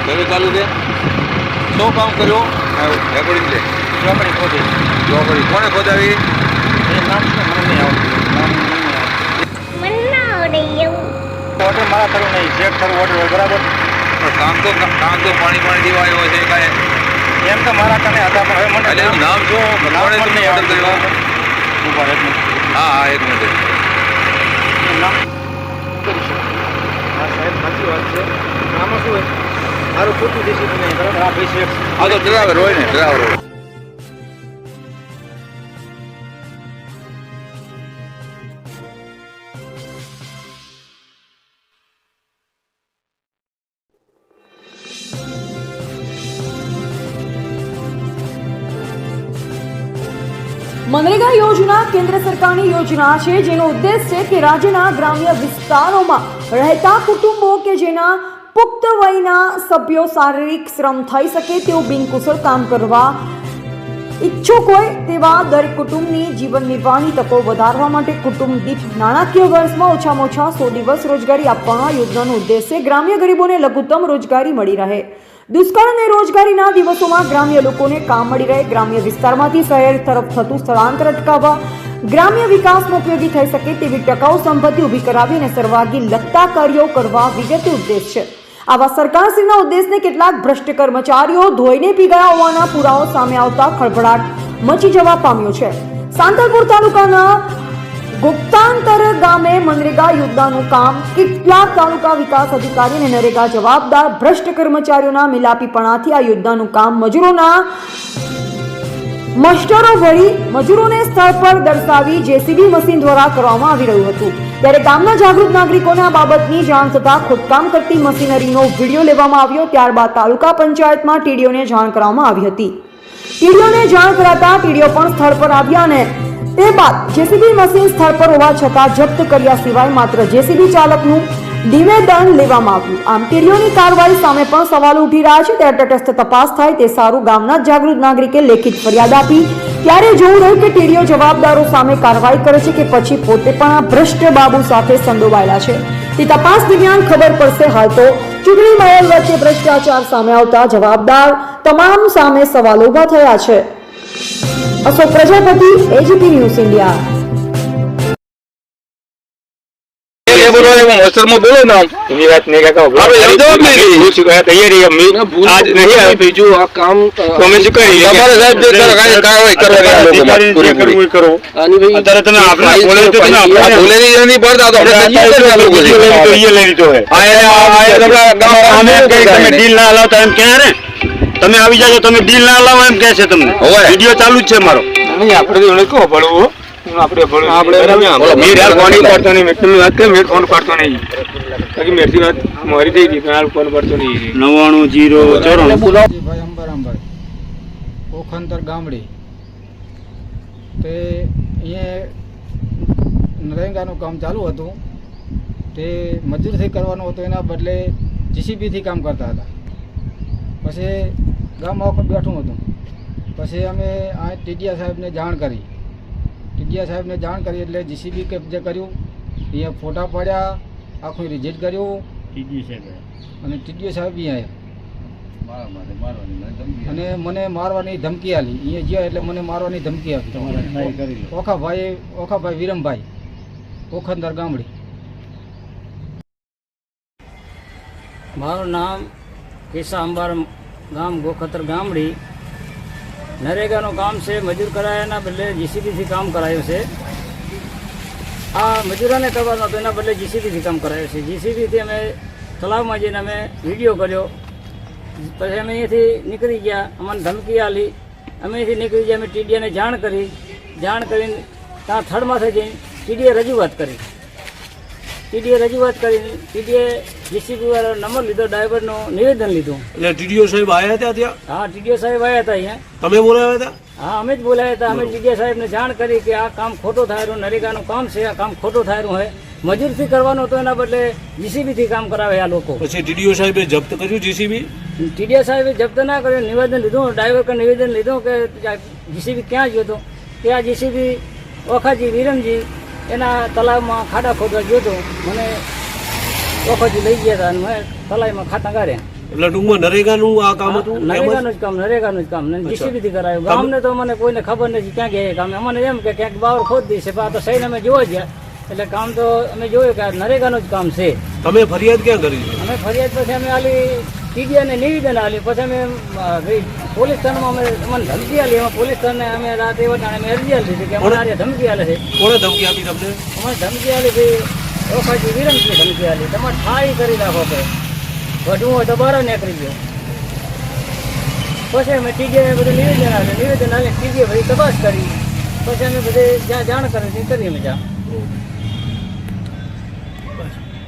પેલું ચાલુ છે શું કામ કર્યું રેકોર્ડિંગ છે ચોપડી ખોદી. ચોપડી કોને ખોદાવી એ નામ શું મને નહીં આવડતું. નામ મને નહીં આવડતું. મને ના આવડે એવું. ઓર્ડર મારા થયું નહીં, ચેક થયું ઓર્ડર હોય બરાબર. કામ તો પાણી દેવા આવ્યો છે કાંઈ એમ તો મારા કને હતા પણ હવે મને એટલે એનું નામ શું નામ કોણે મને તમને નહીં ઓર્ડર કર્યો આવડતું. ઉભા રહો એક મિનિટ. હા એક મિનિટ એનું નામ કરી શકો. હા સાહેબ સાચી વાત છે. આમાં શું હોય મારું ખોટું ડિસિપ્લિન નહીં બરાબર. આ ભાઈ શેઠ આ તો ડ્રાઈવર હોય ને ડ્રાઈવર હોય મનરેગા યોજના કેન્દ્ર સરકારની યોજના છે જેનો ઉદ્દેશ છે કે રાજ્યના ગ્રામ્ય વિસ્તારોમાં રહેતા કુટુંબો કે જેના પુખ્ત વયના સભ્યો શારીરિક શ્રમ થઈ શકે તેવું બિનકુશળ કામ કરવા ઈચ્છુક હોય તેવા દરેક કુટુંબની જીવન નિર્વાહની તકો વધારવા માટે કુટુંબ દીઠ નાણાકીય વર્ષમાં ઓછામાં ઓછા 100 દિવસ રોજગારી આપવાનો યોજનાનો ઉદ્દેશ છે ગ્રામ્ય ગરીબોને લઘુત્તમ રોજગારી મળી રહે. દુષ્કાળ અને રોજગારીના દિવસોમાં ગ્રામ્ય લોકોને કામ મળી રહે, ગ્રામ્ય વિસ્તારમાંથી શહેર તરફ થતું સ્થળાંતર અટકાવવા, ગ્રામ્ય વિકાસમાં ઉપયોગી થઈ શકે તેવી ટકાઉ સંપત્તિ ઊભી કરાવી અને સર્વાગી લગતા કાર્યો કરવા વિગતે ઉદ્દેશ છે. આવા સરકારશ્રીના ઉદ્દેશને કેટલાક ભ્રષ્ટ કર્મચારીઓ ધોઈને પી ગયા હોવાના પુરાવો સામે આવતા ખળભળાટ મચી જવા પામ્યો છે. સાંતલપુર તાલુકાના ગુપ્તાંતર ગામે મનરેગા યોજનાનું કામ કેટલાક તાલુકા વિકાસ અધિકારી અને નરેગા જવાબદાર ભ્રષ્ટ કર્મચારીઓના મિલાપીપણાથી આ યોજનાનું કામ મજૂરોના મસ્ટરો ભરી મજૂરોને સ્થળ પર દર્શાવી જેસીબી મશીન દ્વારા કરવામાં આવી રહ્યું હતું. ત્યારે ગામના જાગૃત નાગરિકોને આ બાબતની જાણ થતાં ખોદકામ કરતી મશીનરીનો વિડીયો લેવામાં આવ્યો. ત્યારબાદ તાલુકા પંચાયતમાં ટીડીઓને જાણ કરવામાં આવી હતી. ટીડીઓને જાણ કરાતા ટીડીઓ પણ સ્થળ પર આવ્યા અને તે બાદ જેસીબી મશીન સ્થળ પર હોવા છતાં જપ્ત કર્યા સિવાય માત્ર જેસીબી ચાલકનું નિવેદન લેવામાં આવ્યું. આમ ટીડીઓની કાર્યવાહી સામે પણ સવાલો ઉઠી રહ્યા છે. ત્યારે તટસ્થ તપાસ થાય તે સારું. ગામના જાગૃત નાગરિકે લેખિત ફરિયાદ આપી ત્યારે જોવું રહ્યું કે ટીડીઓ જવાબદારો સામે કાર્યવાહી કરે છે કે પછી પોતે પણ આ ભ્રષ્ટ બાબુ સાથે સંડોવાયેલા છે તે તપાસ દરમિયાન ખબર પડશે. હાલ તો ચૂંટણી માહોલ વચ્ચે ભ્રષ્ટાચાર સામે આવતા જવાબદાર તમામ સામે સવાલો ઉભા થયા છે. Ashok Prajapati, AGP news India. બોલો ના એની વાત નહીં કાકા. તૈયારી આજ નહીં આવે બીજું આ કામ તમે શું કરી તમારે સાહેબ જે કાર્યવાહી કરવાની કરો. અત્યારે તમે આપણે બોલે તો તમે આપણે બોલે નહીં પડતા તો આપણે લઈ લીધો હે. તમે ડીલ ના હલાવતા એમ ક્યાં રે તમે આવી જાજો. તમે ડીલ ના હલાવો એમ કહે છે તમને. વિડીયો ચાલુ જ છે મારો. નહીં આપણે કહો પડવું આપણે ફોન પડતો નહીં. મેં વાત કરી ફોન પડતો નહીં બાકી મેરથી વાત મારી થઈ ગઈ પણ ફોન પડતો નહીં. 9904 અંબરામભાઈ ઓખંતર ગામડી તે અહીંયા નરેગાનું કામ ચાલુ હતું. તે મજૂરથી કરવાનું હતું, એના બદલે જીસીબીથી કામ કરતા હતા. પછી ગામમાં આખું બેઠું હતું. પછી અમે આ ટીડીયા સાહેબને જાણ કરી. ટીડીયા સાહેબને જાણ કરી એટલે જીસીબી કબજે કર્યું. અહીંયા ફોટા પાડ્યા, આખું રિજેક્ટ કર્યું. અને ટીડીઓ સાહેબ બી આવ્યા અને મને મારવાની ધમકી આપી. અહીંયા જ્યાં એટલે મને મારવાની ધમકી આપી. ઓખાભાઈ વિરમભાઈ ઓખંદર ગામડી. મારું નામ કેશા અંબાર, ગામ ગોખતર ગામડી. નરેગાનું કામ છે, મજૂર કરાયાના બદલે જીસીબીથી કામ કરાયું છે. આ મજૂરોને કરવાનું હતું એના બદલે જીસીબીથી કામ કરાયું છે. જીસીબીથી અમે તલાવમાં જઈને અમે વિડીયો કર્યો. પછી અમે અહીંયાથી નીકળી ગયા, અમને ધમકી આલી. અમે અહીંથી નીકળી ગયા, અમે ટીડીઓને જાણ કરી. જાણ કરીને ત્યાં થર્ડમાંથી જઈને ટીડીએ રજૂઆત કરી. ટીડીએ જીસીબી વાળો નંબર લીધો, ડ્રાઈવરનું નિવેદન લીધું. એટલે ટીડીઓ સાહેબ આવ્યા હતા ત્યાં? હા, ટીડીઓ સાહેબ આવ્યા હતા અહીંયા. તમે બોલાવ્યા હતા? હા, અમે જ બોલાયા હતા. અમે ટીડીઓ સાહેબને જાણ કરી કે આ કામ ખોટું થાયરું, નરેગાનું કામ છે, આ કામ ખોટું થાયરું હોય. મજૂરથી કરવાનું હતું એના બદલે જીસીબીથી કામ કરાવે આ લોકો. પછી ટીડીઓ સાહેબે જપ્ત કર્યું જીસીબી? ટીડીઓ સાહેબે જપ્ત ના કર્યું, નિવેદન લીધું. ડ્રાઈવર કે નિવેદન લીધું કે જીસીબી ક્યાં ગયો હતો. કે આ જીસીબી ઓખાજી વિરમજી એના તલાવમાં ખાડા ખોદવા ગયો હતો. મને ઓખાજી લઈ ગયા હતા અને મેં તલાવમાં ખાતા કાઢ્યા. એટલે ટૂંકમાં નરેગાનું આ કામ હતું એમ જ? નરેગાનું જ કામ જીસીબી થી કરાયું. ગામને તો મને કોઈને ખબર નથી ક્યાં ગયા કામ. અમને એમ કે ક્યાંક બાવર ખોદ દેશે, પણ આ તો સહીને અમે જોવા ગયા એટલે કામ તો અમે જોયું કે આ નરેગાનું જ કામ છે. તમે ફરિયાદ ક્યાં કરી છે? અમે ફરિયાદ પછી અમે આલી ટીડીઓને નિવેદન આલી, પછી અમે પોલીસ સ્ટેશનમાં અમે અમને ધમકી આલી. એમાં પોલીસ સ્ટેશને અમે રાતે એવા ટાણે અમે અરજી આલી હતી કે અમને આ ધમકી આલે છે. કોણે ધમકી આપી તમને? અમારે ધમકી આલી ભાઈ ઓખાજી વિરમથી ધમકી આલી, તમારે ઠાઈ કરી રાખો કે વધવું હોય તો બહાર નીકળી ગયો. પછી અમે ટીડીઓએ બધું નિવેદન આલે ટીડીએ ભાઈ તપાસ કરી, પછી અમે બધે જ્યાં જાણ કરી કરી અમે જ્યાં